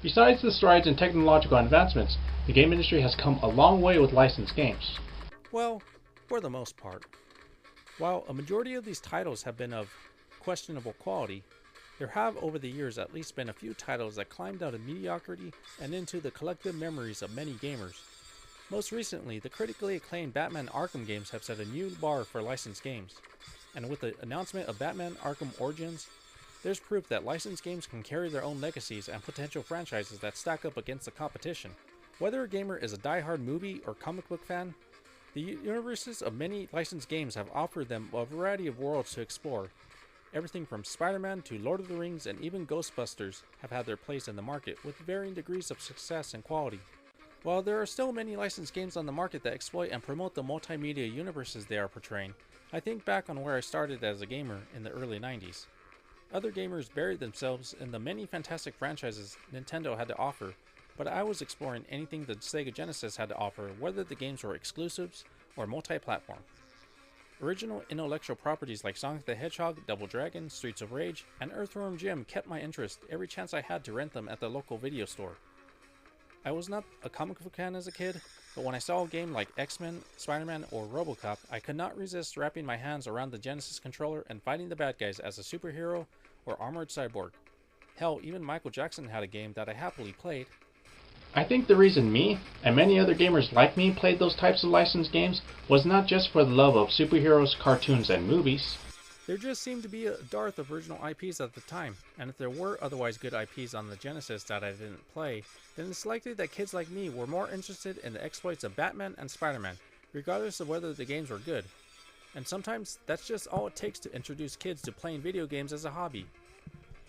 Besides the strides in technological advancements, the game industry has come a long way with licensed games. Well, for the most part. While a majority of these titles have been of questionable quality, there have over the years at least been a few titles that climbed out of mediocrity and into the collective memories of many gamers. Most recently, the critically acclaimed Batman Arkham games have set a new bar for licensed games, and with the announcement of Batman Arkham Origins, there's proof that licensed games can carry their own legacies and potential franchises that stack up against the competition. Whether a gamer is a die-hard movie or comic book fan, the universes of many licensed games have offered them a variety of worlds to explore. Everything from Spider-Man to Lord of the Rings and even Ghostbusters have had their place in the market with varying degrees of success and quality. While there are still many licensed games on the market that exploit and promote the multimedia universes they are portraying, I think back on where I started as a gamer in the early 90s. Other gamers buried themselves in the many fantastic franchises Nintendo had to offer, but I was exploring anything the Sega Genesis had to offer, whether the games were exclusives or multi-platform. Original intellectual properties like Sonic the Hedgehog, Double Dragon, Streets of Rage, and Earthworm Jim kept my interest every chance I had to rent them at the local video store. I was not a comic book fan as a kid, but when I saw a game like X-Men, Spider-Man, or RoboCop, I could not resist wrapping my hands around the Genesis controller and fighting the bad guys as a superhero or armored cyborg. Hell, even Michael Jackson had a game that I happily played. I think the reason me, and many other gamers like me, played those types of licensed games was not just for the love of superheroes, cartoons, and movies. There just seemed to be a dearth of original IPs at the time, and if there were otherwise good IPs on the Genesis that I didn't play, then it's likely that kids like me were more interested in the exploits of Batman and Spider-Man, regardless of whether the games were good. And sometimes that's just all it takes to introduce kids to playing video games as a hobby.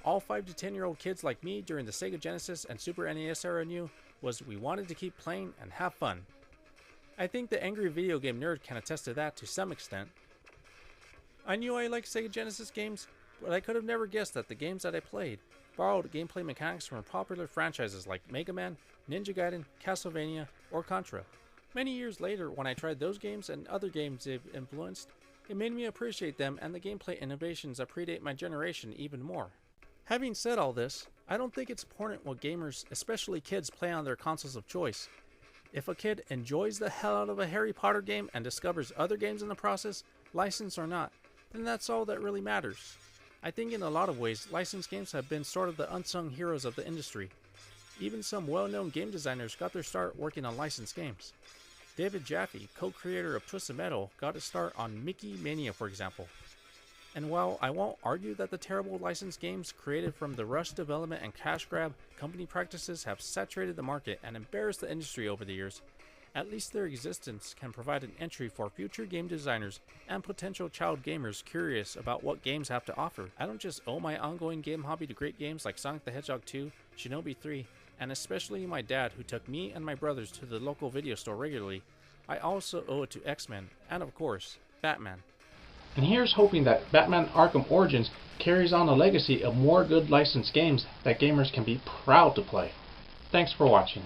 All 5 to 10-year-old kids like me during the Sega Genesis and Super NES era knew was we wanted to keep playing and have fun. I think the angry video game nerd can attest to that to some extent. I knew I liked Sega Genesis games, but I could have never guessed that the games that I played borrowed gameplay mechanics from popular franchises like Mega Man, Ninja Gaiden, Castlevania, or Contra. Many years later, when I tried those games and other games they've influenced, it made me appreciate them and the gameplay innovations that predate my generation even more. Having said all this, I don't think it's important what gamers, especially kids, play on their consoles of choice. If a kid enjoys the hell out of a Harry Potter game and discovers other games in the process, licensed or not, then that's all that really matters. I think in a lot of ways, licensed games have been sort of the unsung heroes of the industry. Even some well-known game designers got their start working on licensed games. David Jaffe, co-creator of Twisted Metal, got a start on Mickey Mania, for example. And while I won't argue that the terrible licensed games created from the rush development and cash grab company practices have saturated the market and embarrassed the industry over the years, at least their existence can provide an entry for future game designers and potential child gamers curious about what games have to offer. I don't just owe my ongoing game hobby to great games like Sonic the Hedgehog 2, Shinobi 3, and especially my dad who took me and my brothers to the local video store regularly. I also owe it to X-Men and, of course, Batman. And here's hoping that Batman Arkham Origins carries on a legacy of more good licensed games that gamers can be proud to play. Thanks for watching.